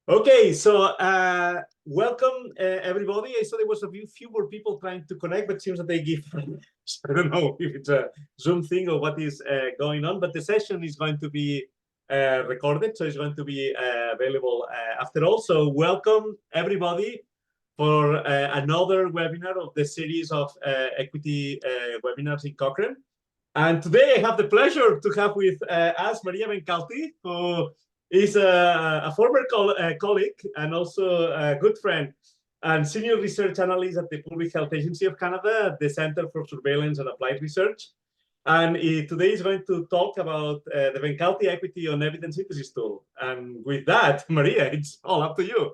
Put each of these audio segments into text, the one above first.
Okay, so welcome everybody. I saw there was a few more people trying to connect, but it seems that they give. I don't know if it's a Zoom thing or what is going on, but the session is going to be recorded, so it's going to be available after all. So welcome everybody for another webinar of the series of equity webinars in Cochrane. And today I have the pleasure to have with us Maria Benkhalti, who is a former colleague and also a good friend and senior research analyst at the Public Health Agency of Canada at the Center for Surveillance and Applied Research. And today is going to talk about the Benkhalti Equity on Evidence Synthesis tool. And with that, Maria, it's all up to you.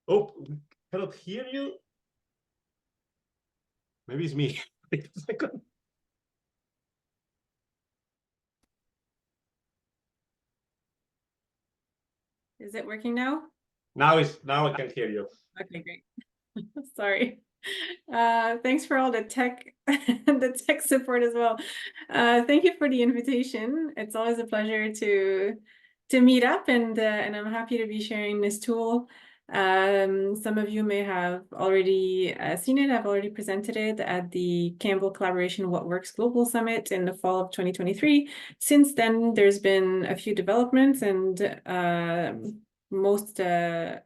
Oh, cannot hear you. Maybe it's me. Wait a second. Is it working now? Now I can hear you. Okay, great. Sorry. Thanks for all the tech the tech support as well. Thank you for the invitation. It's always a pleasure to meet up, and I'm happy to be sharing this tool. Some of you may have already seen it. I've already presented it at the Campbell Collaboration What Works Global Summit in the fall of 2023. Since then, there's been a few developments, and most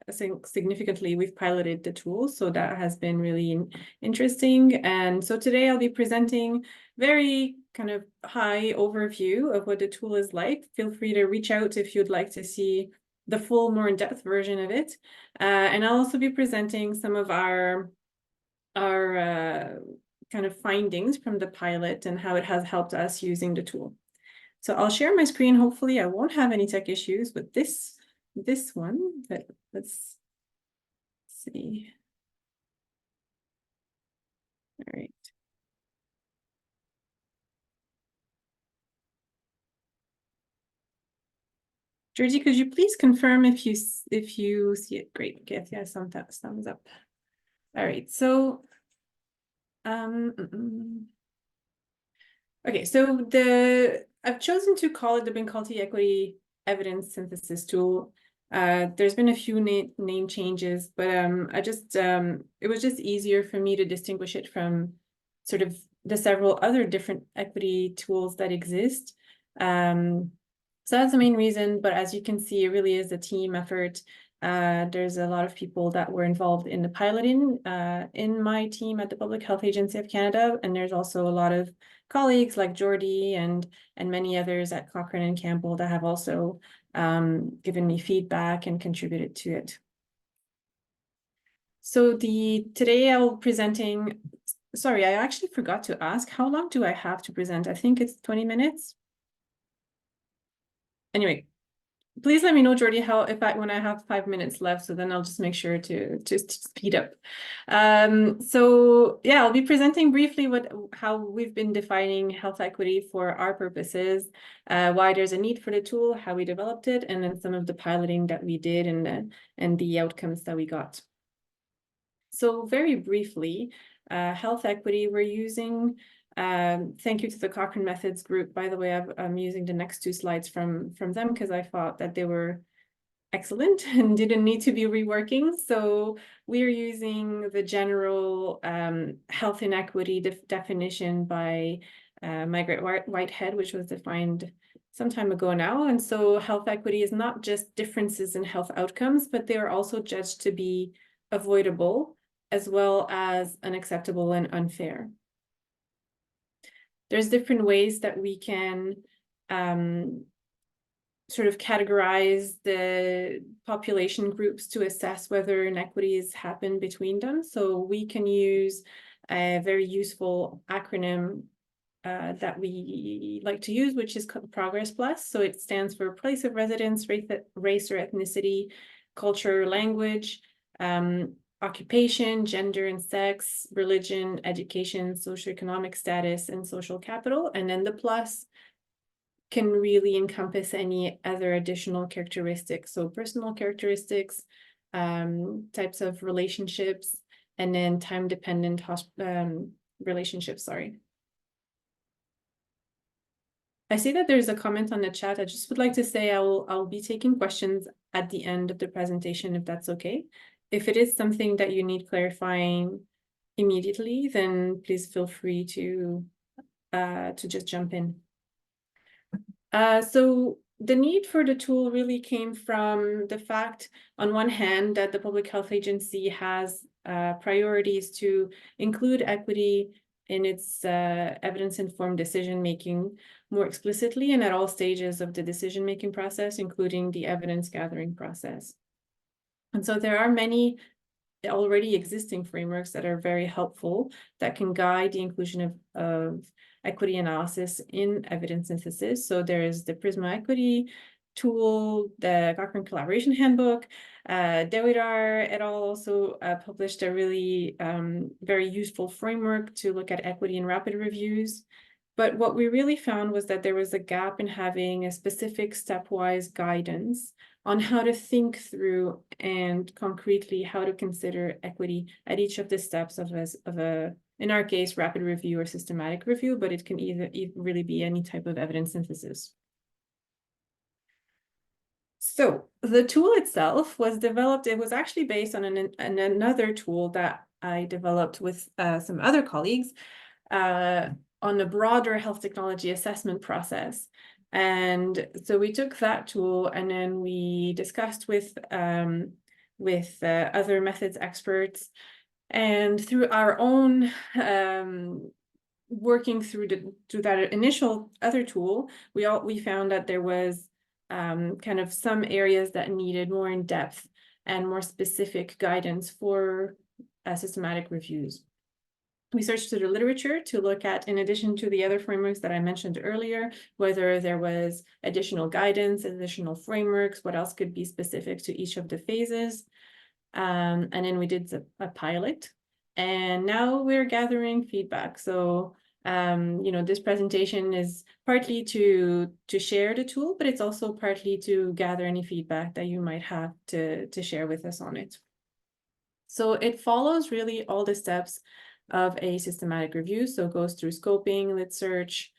significantly, we've piloted the tool, so that has been really interesting. And so today I'll be presenting very kind of high overview of what the tool is like. Feel free to reach out if you'd like to see the full, more in-depth version of it. And I'll also be presenting some of our kind of findings from the pilot and how it has helped us using the tool. So I'll share my screen. Hopefully I won't have any tech issues with this one, but let's see. All right. Georgie, could you please confirm if you see it? Great. Okay, yeah, thumbs up. All right. So, okay. So I've chosen to call it the Benkhalti Equity Evidence Synthesis Tool. There's been a few name changes, but it was just easier for me to distinguish it from sort of the several other different equity tools that exist. So that's the main reason, but as you can see, it really is a team effort. There's a lot of people that were involved in the piloting in my team at the Public Health Agency of Canada, and there's also a lot of colleagues like Jordy and many others at Cochrane and Campbell that have also given me feedback and contributed to it. So today I'll be presenting, sorry, I actually forgot to ask, how long do I have to present? I think it's 20 minutes. Anyway, please let me know, Jordy, when I have 5 minutes left, so then I'll just make sure to speed up. So yeah, I'll be presenting briefly how we've been defining health equity for our purposes, why there's a need for the tool, how we developed it, and then some of the piloting that we did and the outcomes that we got. So very briefly, health equity we're using. Thank you to the Cochrane Methods group. By the way, I'm using the next two slides from them because I thought that they were excellent and didn't need to be reworking. So we're using the general health inequity definition by Margaret Whitehead, which was defined some time ago now. And so health equity is not just differences in health outcomes, but they are also judged to be avoidable as well as unacceptable and unfair. There's different ways that we can sort of categorize the population groups to assess whether inequities happen between them. So we can use a very useful acronym that we like to use, which is called Progress Plus. So it stands for place of residence, race or ethnicity, culture, language, occupation, gender and sex, religion, education, socioeconomic status, and social capital. And then the plus can really encompass any other additional characteristics. So personal characteristics, types of relationships, and then time-dependent relationships, sorry. I see that there's a comment on the chat. I just would like to say I'll be taking questions at the end of the presentation, if that's okay. If it is something that you need clarifying immediately, then please feel free to just jump in. So the need for the tool really came from the fact, on one hand, that the Public Health Agency has priorities to include equity in its evidence-informed decision-making more explicitly and at all stages of the decision-making process, including the evidence-gathering process. And so there are many already existing frameworks that are very helpful that can guide the inclusion of equity analysis in evidence synthesis. So there is the Prisma Equity tool, the Cochrane Collaboration Handbook. Dewidar et al. Also published a really very useful framework to look at equity in rapid reviews. But what we really found was that there was a gap in having a specific stepwise guidance on how to think through and concretely how to consider equity at each of the steps of a, in our case, rapid review or systematic review, but it can either really be any type of evidence synthesis. So the tool itself was developed, it was actually based on another tool that I developed with some other colleagues on a broader health technology assessment process. And so we took that tool and then we discussed with other methods experts, and through our own working through that initial other tool, we found that there was kind of some areas that needed more in-depth and more specific guidance for systematic reviews. We searched through the literature to look at, in addition to the other frameworks that I mentioned earlier, whether there was additional guidance, additional frameworks, what else could be specific to each of the phases. And then we did a pilot, and now we're gathering feedback. So, this presentation is partly to share the tool, but it's also partly to gather any feedback that you might have to share with us on it. So it follows really all the steps of a systematic review. So it goes through scoping, lit search,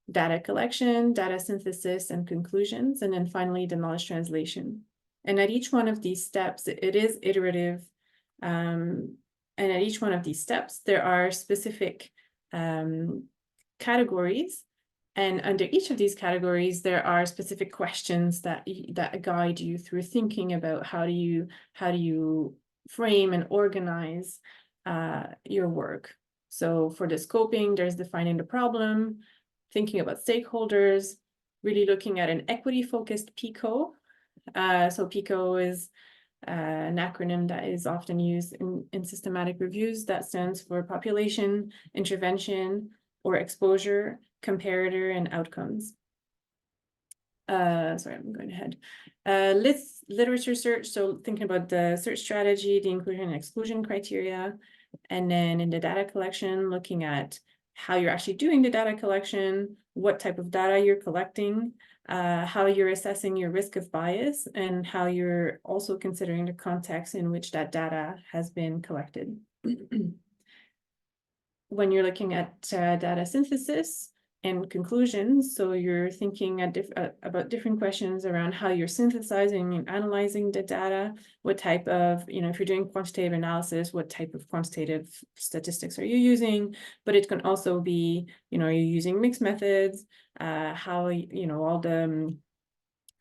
data collection, data synthesis, and conclusions, and then finally the knowledge translation. And at each one of these steps, it is iterative. And at each one of these steps, there are specific categories. And under each of these categories, there are specific questions that guide you through thinking about how do you frame and organize your work. So for the scoping, there's defining the problem, thinking about stakeholders, really looking at an equity-focused PICO. So PICO is an acronym that is often used in systematic reviews that stands for population, intervention, or exposure, comparator, and outcomes. Sorry, I'm going ahead. Literature search, so thinking about the search strategy, the inclusion and exclusion criteria, and then in the data collection, looking at how you're actually doing the data collection, what type of data you're collecting, how you're assessing your risk of bias, and how you're also considering the context in which that data has been collected. When you're looking at data synthesis and conclusions, so you're thinking about different questions around how you're synthesizing and analyzing the data, what type of, if you're doing quantitative analysis, what type of quantitative statistics are you using? But it can also be, are you using mixed methods? How, all the,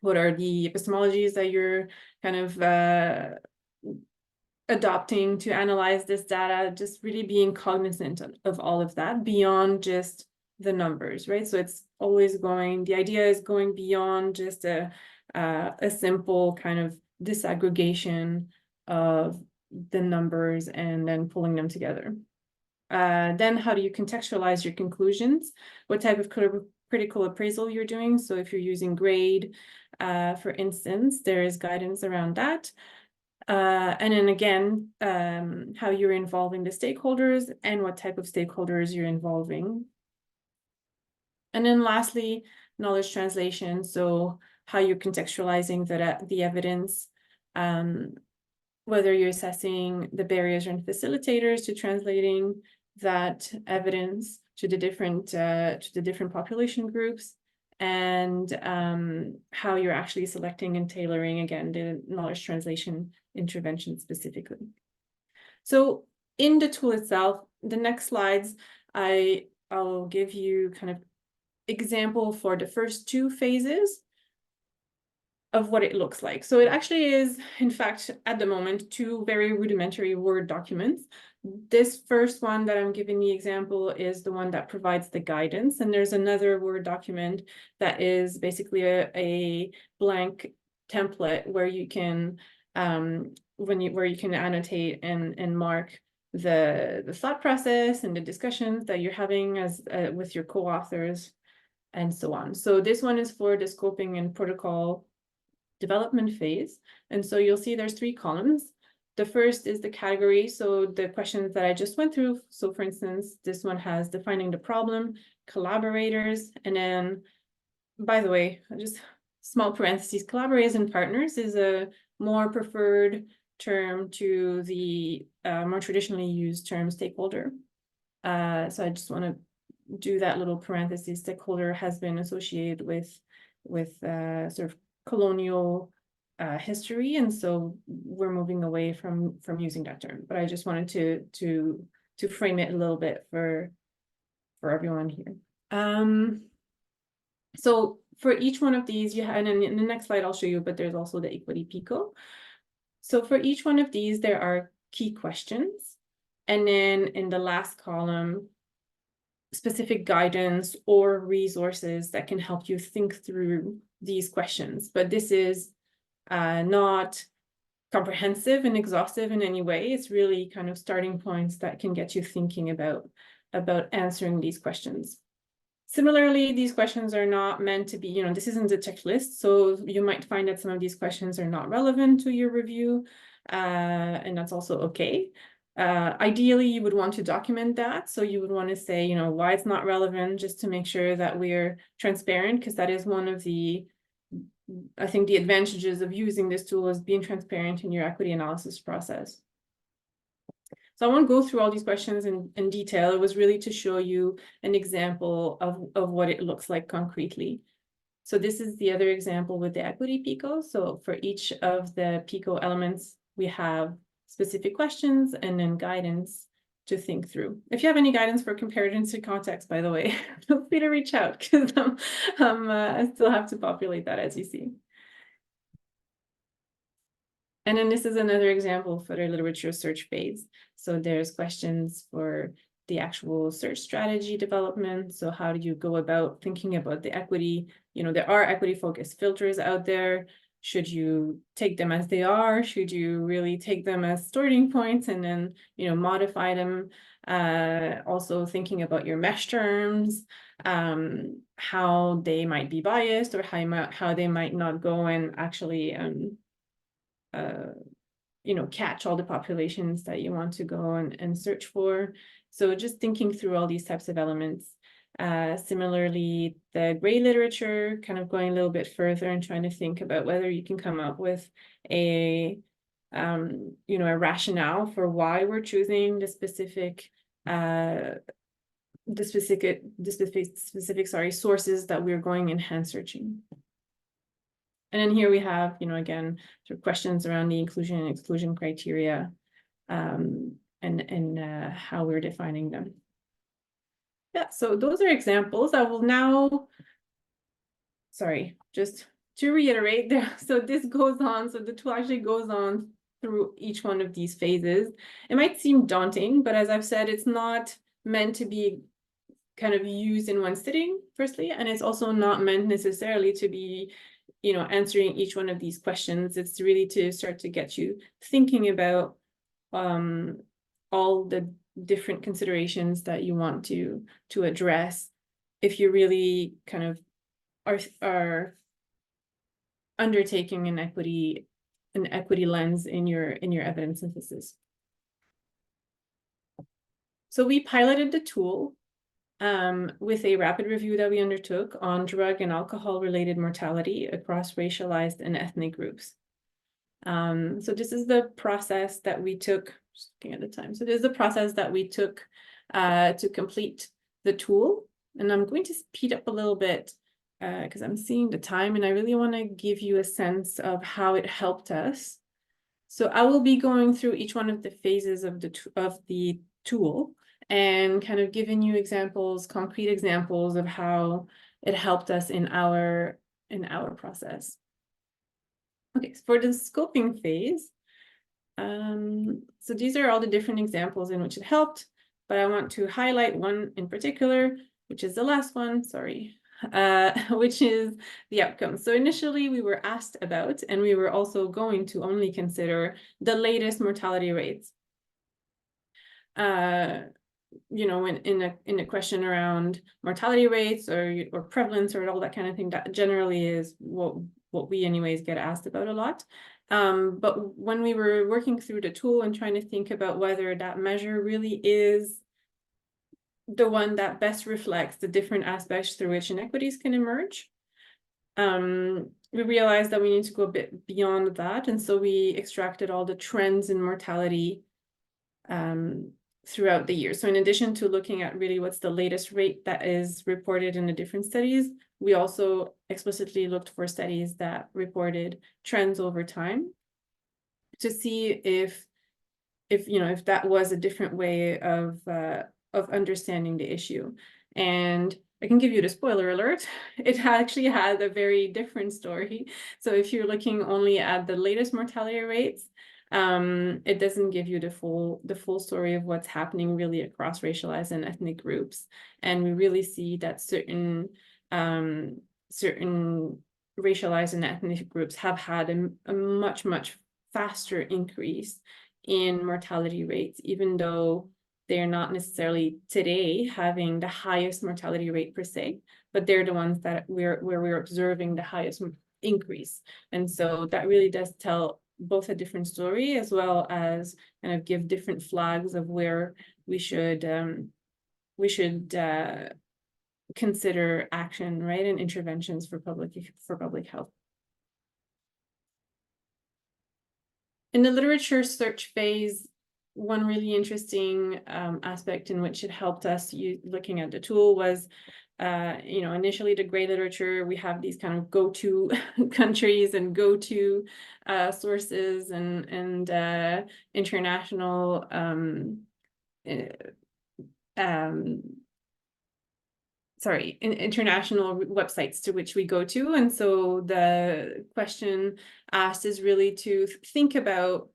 what are the epistemologies that you're kind of adopting to analyze this data, just really being cognizant of all of that beyond just the numbers, right? So it's always the idea is going beyond just a simple kind of disaggregation of the numbers and then pulling them together. Then how do you contextualize your conclusions? What type of critical appraisal you're doing? So if you're using grade, for instance, there is guidance around that. And then again, how you're involving the stakeholders and what type of stakeholders you're involving. And then lastly, knowledge translation. So how you're contextualizing the evidence, whether you're assessing the barriers and facilitators to translating that evidence to the different population groups, and how you're actually selecting and tailoring, again, the knowledge translation intervention specifically. So in the tool itself, the next slides, I'll give you kind of example for the first two phases of what it looks like. So it actually is, in fact, at the moment, two very rudimentary Word documents. This first one that I'm giving the example is the one that provides the guidance. And there's another Word document that is basically a blank template where you can where you can annotate and mark the thought process and the discussions that you're having as with your co-authors and so on. So this one is for the scoping and protocol development phase. And so you'll see there's three columns. The first is the category, so the questions that I just went through. So for instance, this one has defining the problem, collaborators, and then, by the way, just small parentheses, collaborators and partners is a more preferred term to the more traditionally used term stakeholder. So I just want to do that little parenthesis. Stakeholder has been associated with sort of colonial history, and so we're moving away from using that term. But I just wanted to frame it a little bit for everyone here. So for each one of these, you have, and in the next slide I'll show you, but there's also the equity PICO. So for each one of these, there are key questions, and then in the last column, specific guidance or resources that can help you think through these questions. But this is not comprehensive and exhaustive in any way. It's really kind of starting points that can get you thinking about answering these questions. Similarly, these questions are not meant to be, this isn't a checklist, so you might find that some of these questions are not relevant to your review, and that's also okay. Ideally, you would want to document that. So you would want to say, why it's not relevant, just to make sure that we're transparent, because that is one of the, I think, the advantages of using this tool is being transparent in your equity analysis process. So I won't go through all these questions in detail. It was really to show you an example of what it looks like concretely. So this is the other example with the equity PICO. So for each of the PICO elements, we have specific questions and then guidance to think through. If you have any guidance for comparisons to context, by the way, feel free to reach out, because I still have to populate that, as you see. And then this is another example for the literature search phase. So there's questions for the actual search strategy development. So how do you go about thinking about the equity? There are equity focused filters out there. Should you take them as they are? Should you really take them as starting points and then, modify them? Also thinking about your mesh terms, how they might be biased, or how they might not go and actually catch all the populations that you want to go and search for. So just thinking through all these types of elements. Similarly, the gray literature, kind of going a little bit further and trying to think about whether you can come up with a rationale for why we're choosing the specific sources that we're going and hand searching. And then here we have, again, sort of questions around the inclusion and exclusion criteria, and how we're defining them. Yeah, so those are examples. I will now, just to reiterate there. So this goes on, so the tool actually goes on through each one of these phases. It might seem daunting, but as I've said, it's not meant to be kind of used in one sitting, firstly, and it's also not meant necessarily to be answering each one of these questions. It's really to start to get you thinking about all the different considerations that you want to address if you really kind of are undertaking an equity lens in your evidence synthesis. So we piloted the tool with a rapid review that we undertook on drug and alcohol-related mortality across racialized and ethnic groups. So this is the process that we took, just looking at the time. So this is the process that we took to complete the tool. And I'm going to speed up a little bit because I'm seeing the time and I really want to give you a sense of how it helped us. So I will be going through each one of the phases of the tool and kind of giving you examples, concrete examples of how it helped us in our process. Okay, so for the scoping phase, so these are all the different examples in which it helped, but I want to highlight one in particular, which is the last one, sorry, which is the outcome. So initially we were asked about, and we were also going to only consider the latest mortality rates. You know, in a question around mortality rates or prevalence or all that kind of thing, that generally is what we anyways get asked about a lot. But when we were working through the tool and trying to think about whether that measure really is the one that best reflects the different aspects through which inequities can emerge, we realized that we need to go a bit beyond that. And so we extracted all the trends in mortality throughout the year. So in addition to looking at really what's the latest rate that is reported in the different studies, we also explicitly looked for studies that reported trends over time to see if you know, if that was a different way of understanding the issue. And I can give you the spoiler alert, it actually had a very different story. So if you're looking only at the latest mortality rates, it doesn't give you the full story of what's happening really across racialized and ethnic groups. And we really see that certain racialized and ethnic groups have had a much faster increase in mortality rates, even though they're not necessarily today having the highest mortality rate per se, but they're the ones that where we're observing the highest increase. And so that really does tell both a different story, as well as kind of give different flags of where we should consider action, right, and interventions for public health. In the literature search phase, one really interesting aspect in which it helped us looking at the tool was, you know, initially the gray literature, we have these kind of go-to countries and go-to sources and international international websites to which we go to. And so the question asked is really to think about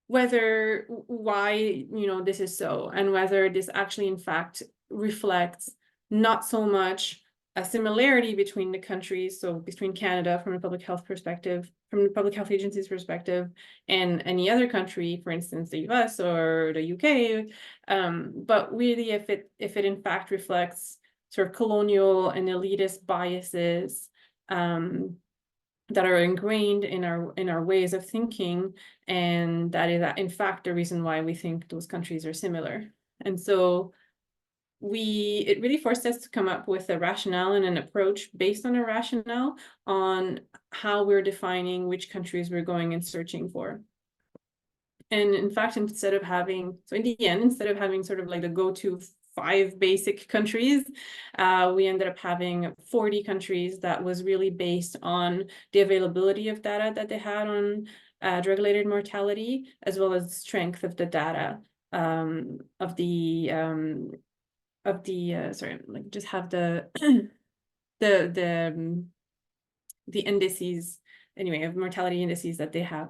why, you know, this is so, and whether this actually in fact reflects not so much a similarity between the countries, so between Canada from a public health perspective, from the public health agency's perspective, and any other country, for instance, the US or the UK, but really if it in fact reflects sort of colonial and elitist biases that are ingrained in our ways of thinking, and that is in fact the reason why we think those countries are similar. And so it really forced us to come up with a rationale and an approach based on a rationale on how we're defining which countries we're going and searching for. And in fact, instead of having sort of like the go-to 5 basic countries, we ended up having 40 countries that was really based on the availability of data that they had on drug-related mortality, as well as the strength of the data sorry, like just have the the indices anyway of mortality indices that they have.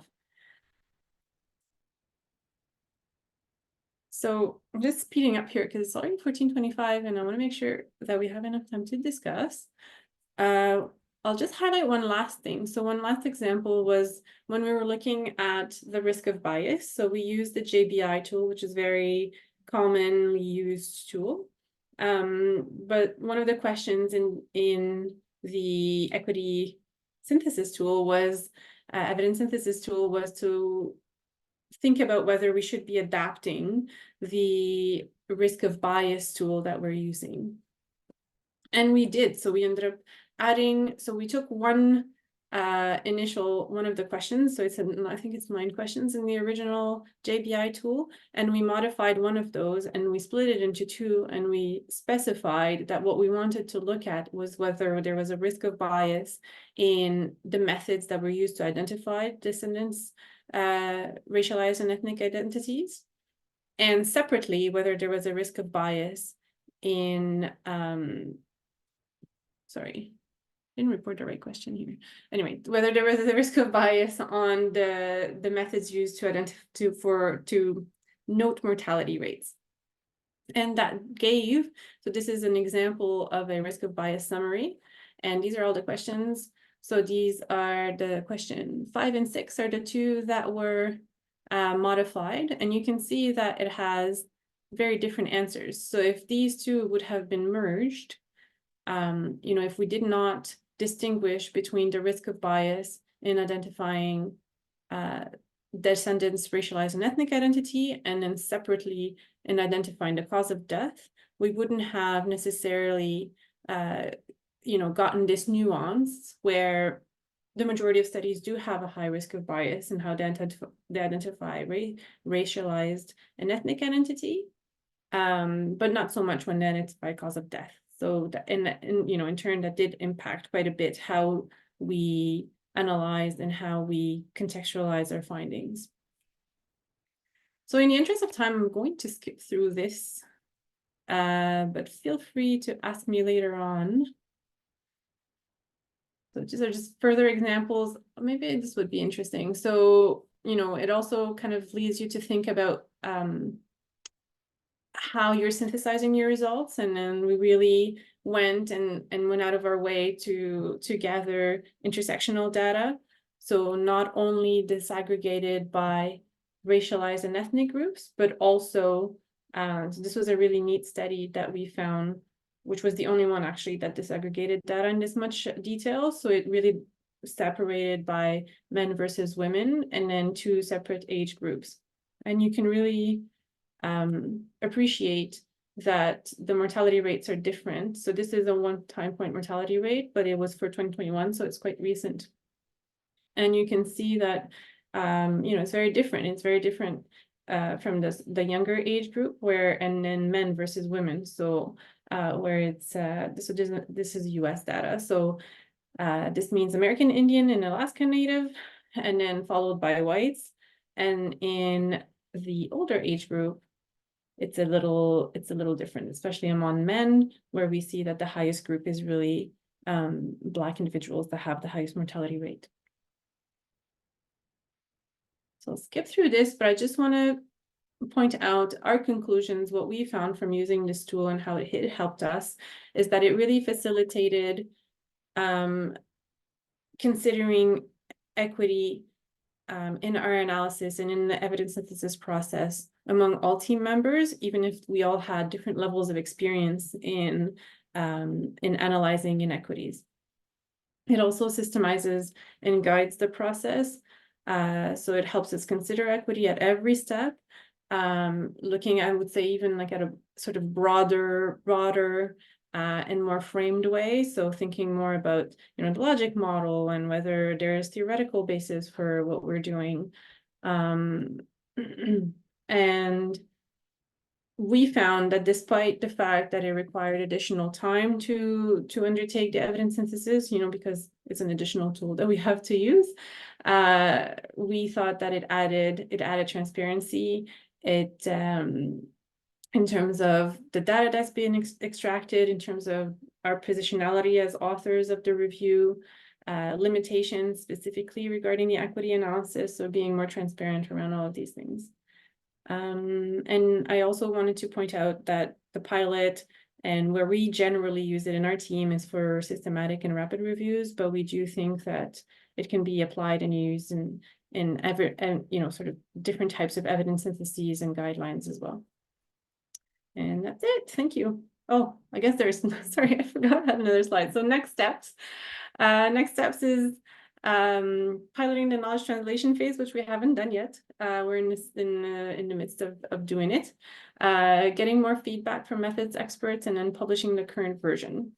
So I'm just speeding up here because it's already 14:25 and I want to make sure that we have enough time to discuss. I'll just highlight one last thing. So one last example was when we were looking at the risk of bias. So we used the JBI tool, which is very commonly used tool. But one of the questions in the equity synthesis tool was, evidence synthesis tool was to think about whether we should be adapting the risk of bias tool that we're using. And we did. So we ended up adding, so we took one one of the questions. So I think it's 9 questions in the original JBI tool. And we modified one of those and we split it into 2. And we specified that what we wanted to look at was whether there was a risk of bias in the methods that were used to identify descendants, racialized and ethnic identities. And separately, whether there was a risk of bias in, sorry, didn't report the right question here. Anyway, whether there was a risk of bias on the methods used to identify to note mortality rates. And that gave, so this is an example of a risk of bias summary. And these are all the questions. So these are the question 5 and 6 are the 2 that were modified. And you can see that it has very different answers. So if these 2 would have been merged, you know, if we did not distinguish between the risk of bias in identifying descendants, racialized and ethnic identity, and then separately in identifying the cause of death, we wouldn't have necessarily, you know, gotten this nuance where the majority of studies do have a high risk of bias in how they identify racialized and ethnic identity, but not so much when they identify cause of death. So that, you know, in turn, that did impact quite a bit how we analyzed and how we contextualize our findings. So in the interest of time, I'm going to skip through this, but feel free to ask me later on. So these are just further examples. Maybe this would be interesting. So, you know, it also kind of leads you to think about how you're synthesizing your results. And then we really went out of our way to gather intersectional data. So not only disaggregated by racialized and ethnic groups, but also, so this was a really neat study that we found, which was the only one actually that disaggregated data in this much detail. So it really separated by men versus women, and then 2 separate age groups. And you can really appreciate that the mortality rates are different. So this is a 1 time point mortality rate, but it was for 2021, so it's quite recent. And you can see that, you know, it's very different. It's very different from the younger age group, and then men versus women. So where it's, so this is US data. So this means American Indian and Alaska Native, and then followed by whites. And in the older age group, it's a little different, especially among men, where we see that the highest group is really Black individuals that have the highest mortality rate. So I'll skip through this, but I just want to point out our conclusions. What we found from using this tool and how it helped us is that it really facilitated considering equity in our analysis and in the evidence synthesis process among all team members, even if we all had different levels of experience in analyzing inequities. It also systemizes and guides the process. So it helps us consider equity at every step, looking, I would say, even like at a sort of broader and more framed way. So thinking more about, you know, the logic model and whether there is theoretical basis for what we're doing. And we found that despite the fact that it required additional time to undertake the evidence synthesis, you know, because it's an additional tool that we have to use, we thought that it added transparency. It in terms of the data that's being extracted, in terms of our positionality as authors of the review, limitations specifically regarding the equity analysis, so being more transparent around all of these things. And I also wanted to point out that the pilot and where we generally use it in our team is for systematic and rapid reviews, but we do think that it can be applied and used in you know, sort of different types of evidence syntheses and guidelines as well. And that's it. Thank you. Oh, I guess there's, sorry, I forgot I had another slide. So next steps. Next steps is piloting the knowledge translation phase, which we haven't done yet. We're in the midst of doing it. Getting more feedback from methods experts and then publishing the current version.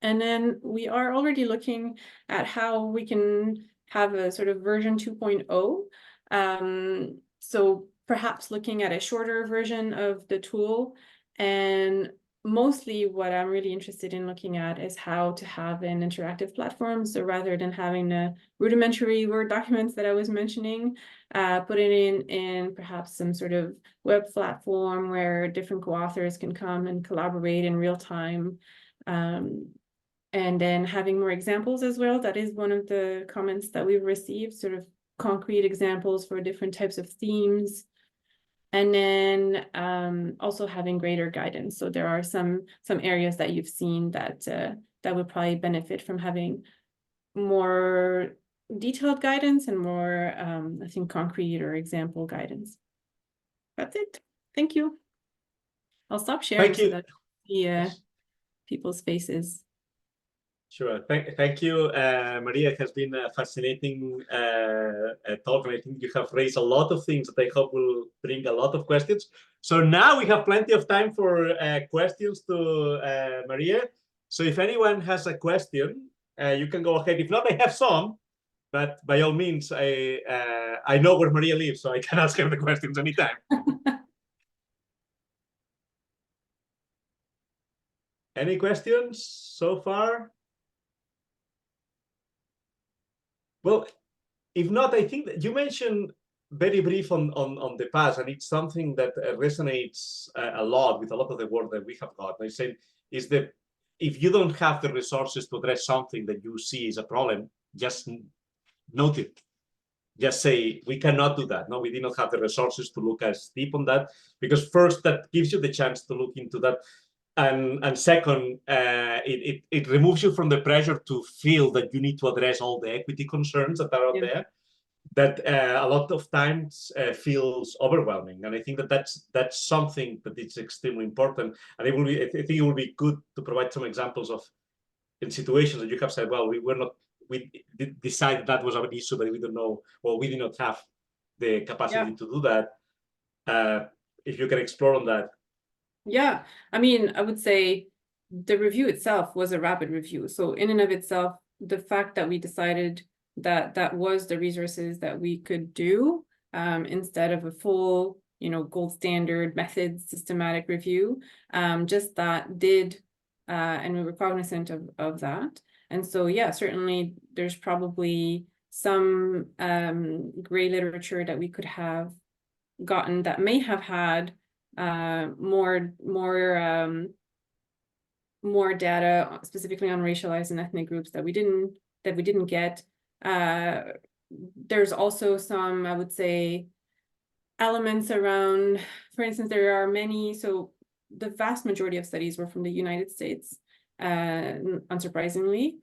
And then we are already looking at how we can have a sort of version 2.0. So perhaps looking at a shorter version of the tool. And mostly what I'm really interested in looking at is how to have an interactive platform. So rather than having the rudimentary Word documents that I was mentioning, put it in perhaps some sort of web platform where different co-authors can come and collaborate in real time. And then having more examples as well. That is one of the comments that we've received, sort of concrete examples for different types of themes. And then also having greater guidance. So there are some areas that you've seen that that would probably benefit from having more detailed guidance and more, I think, concrete or example guidance. That's it. Thank you. I'll stop sharing so that the people's faces. Sure. Thank you, Maria. It has been a fascinating talk, and I think you have raised a lot of things that I hope will bring a lot of questions. So now we have plenty of time for questions to Maria. So if anyone has a question, you can go ahead. If not, I have some, but by all means, I know where Maria lives, so I can ask her the questions anytime. Any questions so far? Well, if not, I think that you mentioned very brief on the past, and it's something that resonates a lot with a lot of the work that we have got. I said, is that if you don't have the resources to address something that you see is a problem, just note it. Just say, we cannot do that. No, we did not have the resources to look as deep on that, because first, that gives you the chance to look into that. And second, it removes you from the pressure to feel that you need to address all the equity concerns that are out there, that a lot of times feels overwhelming. And I think that that's something that is extremely important. And it will be, I think it will be good to provide some examples of in situations that you have said, well, we decided that was an issue, but we don't know, or we did not have the capacity to do that. If you can explore on that. Yeah, I mean, I would say the review itself was a rapid review. So in and of itself, the fact that we decided that that was the resources that we could do instead of a full, gold standard method systematic review, just that did, and we were cognizant of that. And so, yeah, certainly there's probably some gray literature that we could have gotten that may have had more data specifically on racialized and ethnic groups that we didn't get. There's also some, I would say, elements around, for instance, there are many, so the vast majority of studies were from the United States, unsurprisingly,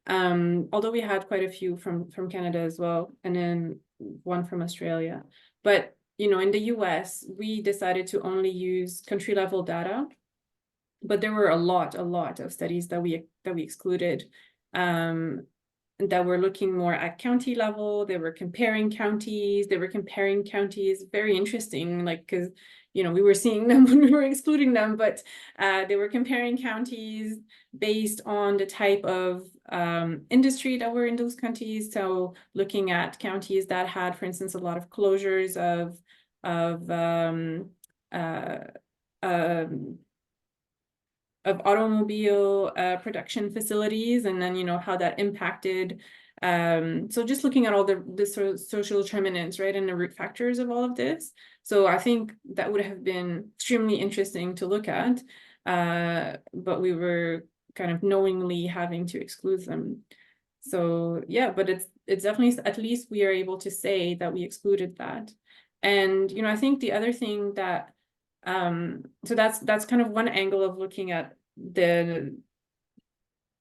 although we had quite a few from Canada as well, and then one from Australia. But in the US, we decided to only use country level data, but there were a lot of studies that we excluded, that were looking more at county level. They were comparing counties. Very interesting, like, because we were seeing them when we were excluding them, but they were comparing counties based on the type of industry that were in those counties. So looking at counties that had, for instance, a lot of closures of automobile production facilities, and then how that impacted. So just looking at all the sort of social determinants, right, and the root factors of all of this. So I think that would have been extremely interesting to look at, but we were kind of knowingly having to exclude them. So yeah, but it's definitely, at least we are able to say that we excluded that. And I think the other thing that so that's kind of one angle of looking at the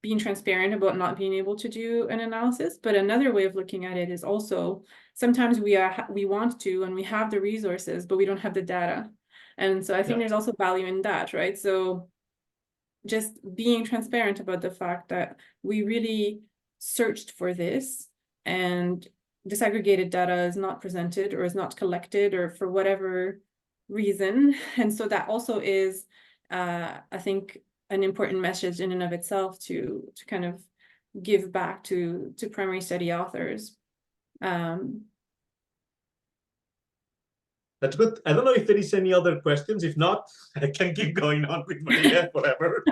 being transparent about not being able to do an analysis. But another way of looking at it is also sometimes we want to, and we have the resources, but we don't have the data. And so I think there's also value in that, right? So just being transparent about the fact that we really searched for this, and disaggregated data is not presented or is not collected, or for whatever reason. And so that also is, I think, an important message in and of itself to kind of give back to primary study authors. That's good. I don't know if there is any other questions. If not, I can keep going on with my forever.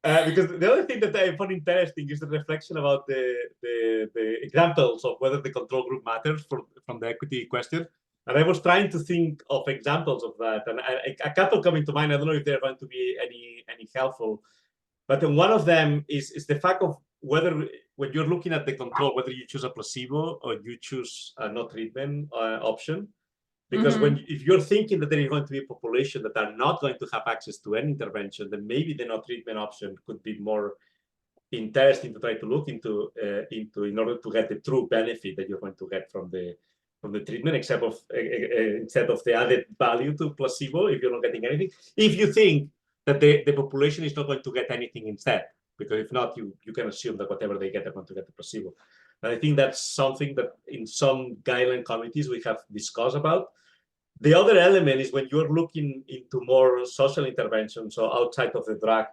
Because the other thing that I found interesting is the reflection about the examples of whether the control group matters from the equity question. And I was trying to think of examples of that, and a couple coming to mind. I don't know if they're going to be any helpful, but one of them is the fact of whether, when you're looking at the control, whether you choose a placebo or you choose a no treatment option. Because if you're thinking that there is going to be a population that are not going to have access to any intervention, then maybe the no treatment option could be more interesting to try to look into in order to get the true benefit that you're going to get from the treatment, instead of the added value to placebo if you're not getting anything. If you think that the population is not going to get anything instead, because if not, you can assume that whatever they get, they're going to get the placebo. And I think that's something that in some guideline committees we have discussed about. The other element is when you're looking into more social interventions, so outside of the drug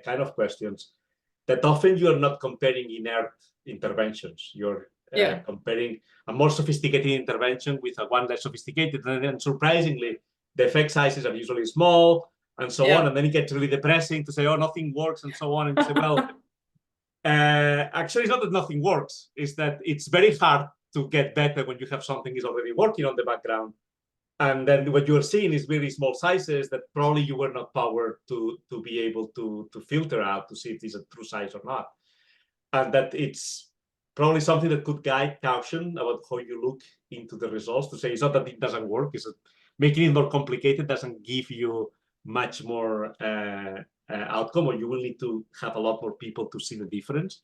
kind of questions, that often you're not comparing inert interventions. You're comparing a more sophisticated intervention with a one less sophisticated. And then surprisingly, the effect sizes are usually small and so on. And then it gets really depressing to say, oh, nothing works and so on. And you say, well, actually, it's not that nothing works. It's that it's very hard to get better when you have something is already working on the background. And then what you're seeing is very small sizes that probably you were not powered to be able to filter out to see if it's a true size or not. And that it's probably something that could guide caution about how you look into the results, to say it's not that it doesn't work, it's that making it more complicated doesn't give you much more outcome, or you will need to have a lot more people to see the difference.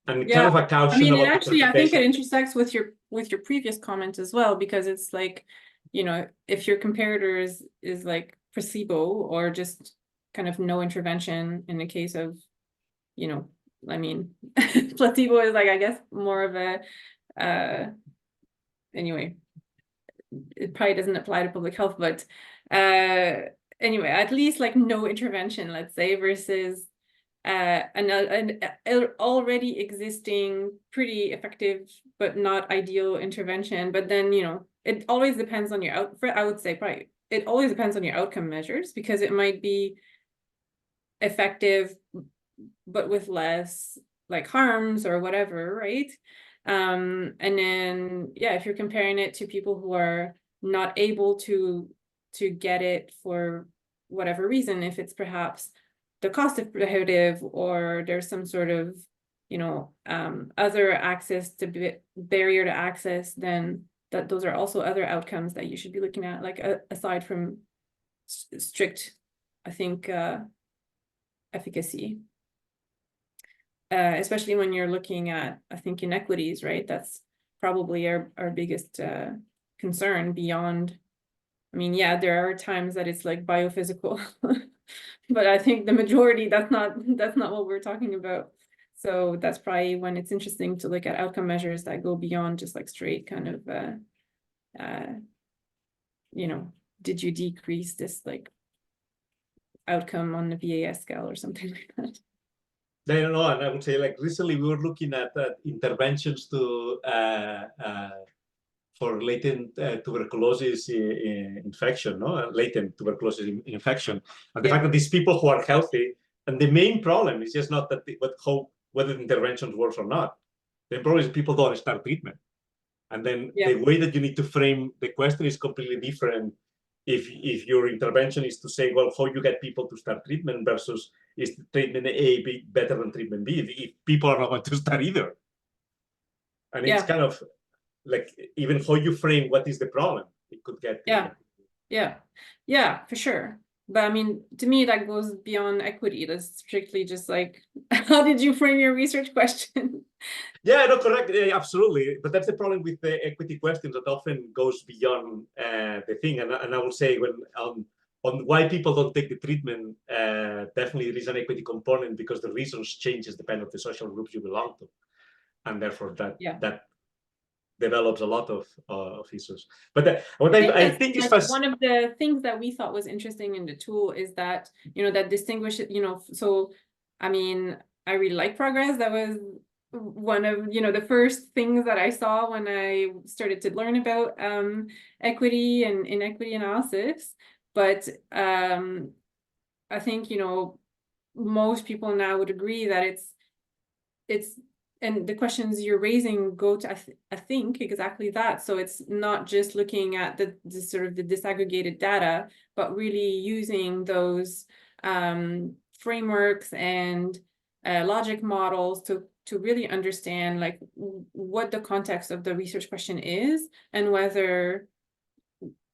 And kind of a caution. I mean, it actually, I think it intersects with your previous comment as well, because it's like, you know, if your comparator is like placebo or just kind of no intervention in the case of, you know, I mean, placebo is like, I guess, more of a, anyway, it probably doesn't apply to public health, but anyway, at least like no intervention, let's say, versus an already existing pretty effective but not ideal intervention. But then, you know, it always depends on your I would say probably it always depends on your outcome measures, because it might be effective but with less like harms or whatever, right? And then if you're comparing it to people who are not able to get it for whatever reason, if it's perhaps the cost of prohibitive, or there's some sort of, you know, other access to barrier to access, then those are also other outcomes that you should be looking at, like aside from strict, I think, efficacy. Especially when you're looking at, I think, inequities, right? That's probably our biggest concern beyond, I mean, there are times that it's like biophysical, but I think the majority, that's not what we're talking about. So that's probably when it's interesting to look at outcome measures that go beyond just like straight kind of, you know, did you decrease this like outcome on the VAS scale or something like that? I don't know, and I would say, like, recently we were looking at interventions to for latent tuberculosis infection, no? Latent tuberculosis infection, and the fact that these people who are healthy, and the main problem is just not that whether the interventions works or not. The problem is people don't start treatment, and then the way that you need to frame the question is completely different. If your intervention is to say, well, how you get people to start treatment versus is treatment A better than treatment B? If people are not going to start either. And it's kind of like, even how you frame what is the problem, it could get. For sure. But I mean, to me, that goes beyond equity. That's strictly just like, how did you frame your research question? No, correct. Absolutely. But that's the problem with the equity questions, that often goes beyond the thing. And I will say, when on why people don't take the treatment, definitely there is an equity component, because the reasons changes depending on the social groups you belong to. And therefore that develops a lot of issues. But what I think is like one of the things that we thought was interesting in the tool is that, that distinguishes, so I mean, I really like progress. That was one of, the first things that I saw when I started to learn about equity and inequity analysis. But I think, most people now would agree that it's and the questions you're raising go to I think exactly that. So it's not just looking at the sort of the disaggregated data, but really using those frameworks and logic models to really understand like what the context of the research question is, and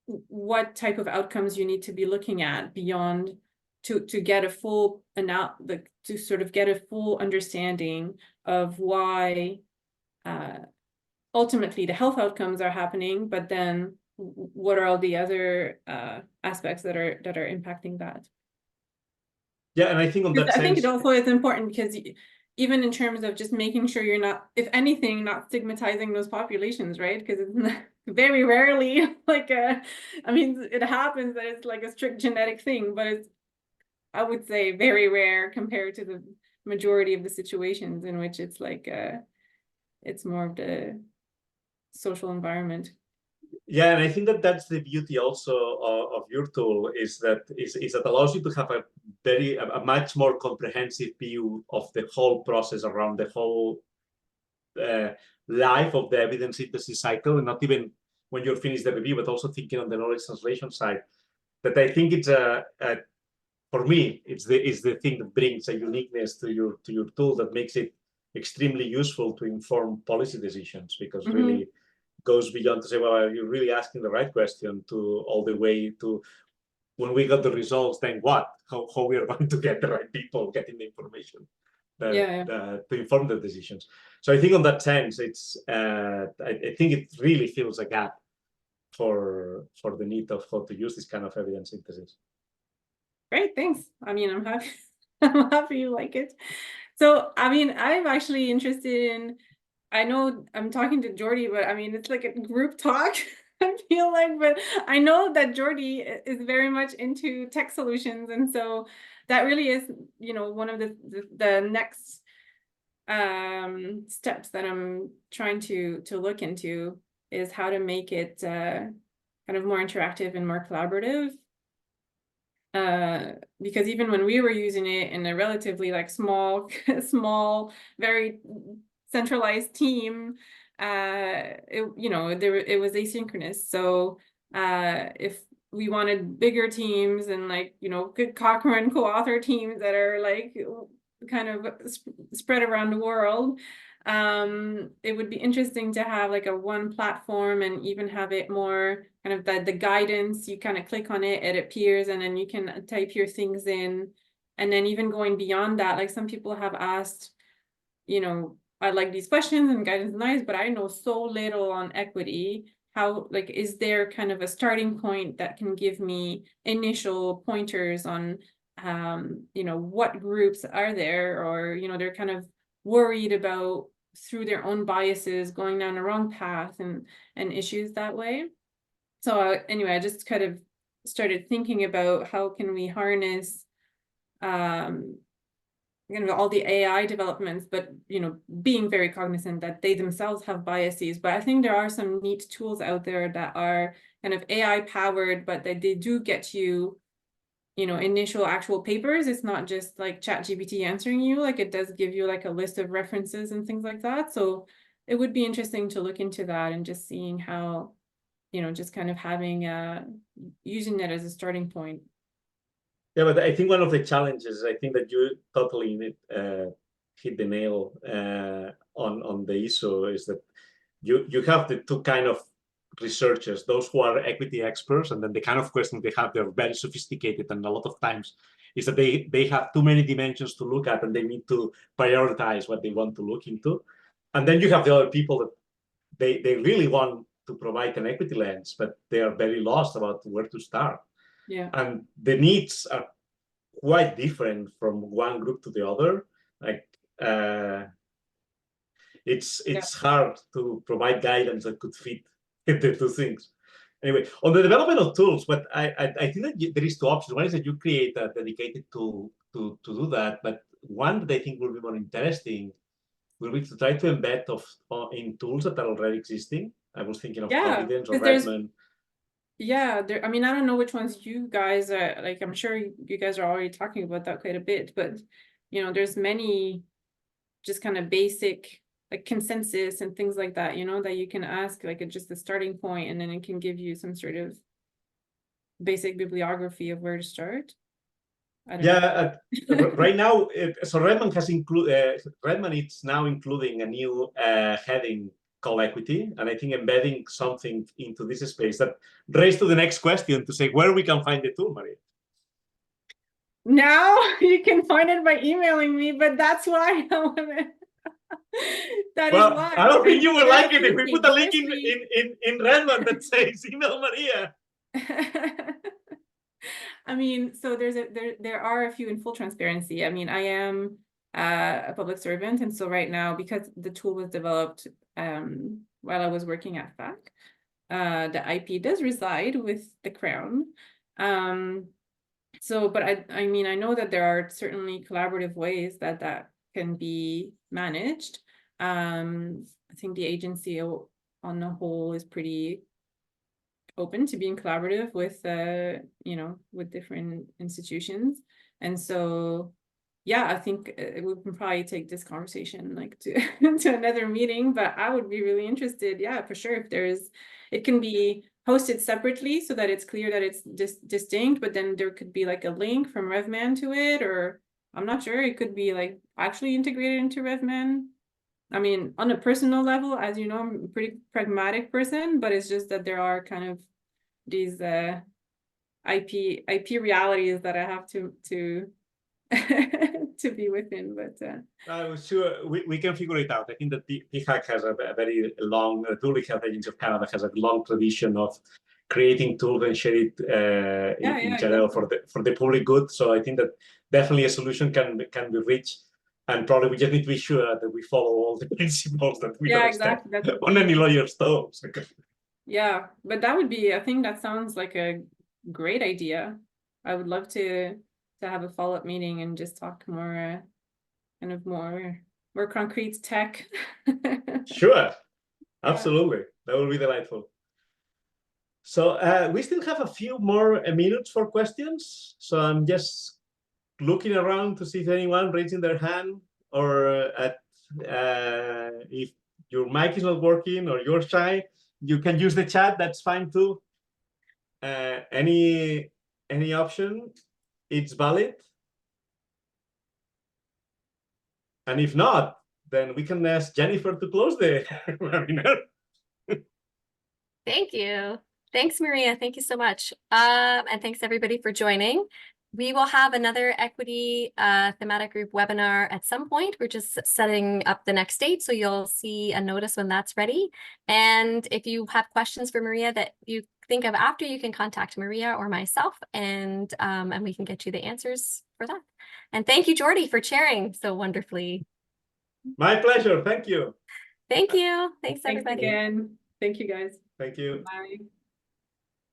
what type of outcomes you need to be looking at beyond to get a full to sort of get a full understanding of why ultimately the health outcomes are happening, but then what are all the other aspects that are impacting that. Yeah, and I think on that sense, I think it also is important because even in terms of just making sure you're not, if anything, not stigmatizing those populations, right? Because it's very rarely like I mean, it happens that it's like a strict genetic thing, but it's, I would say, very rare compared to the majority of the situations in which it's like it's more of the social environment. Yeah, and I think that that's the beauty also of your tool is that it allows you to have a much more comprehensive view of the whole process around the whole life of the evidence synthesis cycle, and not even when you're finished the review, but also thinking on the knowledge translation side. That I think it's for me, it's the thing that brings a uniqueness to your tool that makes it extremely useful to inform policy decisions, because really goes beyond to say, well, are you really asking the right question, to all the way to when we got the results, then what? How we are going to get the right people getting the information to inform the decisions. So I think on that sense, it's I think it really fills a gap for the need of how to use this kind of evidence synthesis. Great, thanks. I mean, I'm happy. I'm happy you like it. So, I mean, I'm actually interested in, I know I'm talking to Jordi, but I mean, it's like a group talk, I feel like, but I know that Jordi is very much into tech solutions. And so that really is, one of the next steps that I'm trying to look into is how to make it kind of more interactive and more collaborative. Because even when we were using it in a relatively like small, very centralized team, it was asynchronous. So if we wanted bigger teams and like, good Cochrane co-author teams that are like kind of spread around the world, it would be interesting to have like a one platform and even have it more kind of the guidance. You kind of click on it, it appears, and then you can type your things in. And then even going beyond that, like some people have asked, I like these questions and guidance is nice, but I know so little on equity. How, like, is there kind of a starting point that can give me initial pointers on, what groups are there, or, they're kind of worried about through their own biases going down the wrong path and issues that way. So anyway, I just kind of started thinking about how can we harness all the AI developments, but being very cognizant that they themselves have biases. But I think there are some neat tools out there that are kind of AI powered, but that they do get you initial actual papers. It's not just like ChatGPT answering you, like it does give you like a list of references and things like that. So it would be interesting to look into that and just seeing how, just kind of having using it as a starting point. Yeah, but I think one of the challenges, I think that you totally hit the nail on the issue, is that you have the two kind of researchers, those who are equity experts, and then the kind of questions they have, they're very sophisticated, and a lot of times is that they have too many dimensions to look at, and they need to prioritize what they want to look into. And then you have the other people that they really want to provide an equity lens, but they are very lost about where to start. Yeah. And the needs are quite different from one group to the other. Like it's hard to provide guidance that could fit the two things. Anyway, on the development of tools, but I think that there is two options. One is that you create a dedicated tool to do that, but one that I think will be more interesting will be to try to embed in tools that are already existing. I was thinking of Providence or Redmond. Yeah, I mean, I don't know which ones you guys are, like, I'm sure you guys are already talking about that quite a bit, but, you know, there's many just kind of basic, like, consensus and things like that, you know, that you can ask, like, just a starting point, and then it can give you some sort of basic bibliography of where to start. I don't know. Right now, so Redmond has Redmond is now including a new heading called equity, and I think embedding something into this space that raised to the next question to say where we can find the tool, Maria. Now you can find it by emailing me, but that's why I want to. That is why. I don't think you will like it if we put a link in Redmond that says email Maria. I mean, so there are a few in full transparency. I mean, I am a public servant, and so right now, because the tool was developed while I was working at FAC, the IP does reside with the Crown. So, but I mean, I know that there are certainly collaborative ways that can be managed. I think the agency on the whole is pretty open to being collaborative with you know, with different institutions, and so yeah, I think we can probably take this conversation like to to another meeting, but I would be really interested, yeah, for sure, if it can be hosted separately so that it's clear that it's distinct, but then there could be like a link from RevMan to it, or I'm not sure, it could be like actually integrated into RevMan. I mean, on a personal level, as you know, I'm a pretty pragmatic person, but it's just that there are kind of these IP realities that I have to to be within, but I'm sure we can figure it out. I think that PHAC has a very long, the Public Health Agency of Canada has a long tradition of creating tools and share it in general exactly. for the public good. So I think that definitely a solution can be reached, and probably we just need to be sure that we follow all the principles that we understand on any lawyer's toes. Yeah, but that would be, I think that sounds like a great idea. I would love to have a follow-up meeting and just talk more kind of more concrete tech. Sure, absolutely. That will be delightful. So we still have a few more minutes for questions. So I'm just looking around to see if anyone raising their hand, or if your mic is not working or you're shy, you can use the chat. That's fine too. Any option, it's valid. And if not, then we can ask Jennifer to close the webinar. Thank you. Thanks, Maria. Thank you so much. And thanks everybody for joining. We will have another equity thematic group webinar at some point. We're just setting up the next date, so you'll see a notice when that's ready. And if you have questions for Maria that you think of after, you can contact Maria or myself, and we can get you the answers for that. And thank you, Jordi, for chairing so wonderfully. My pleasure. Thank you. Thank you. Thanks, everybody. Thanks again. Thank you, guys. Thank you. Bye.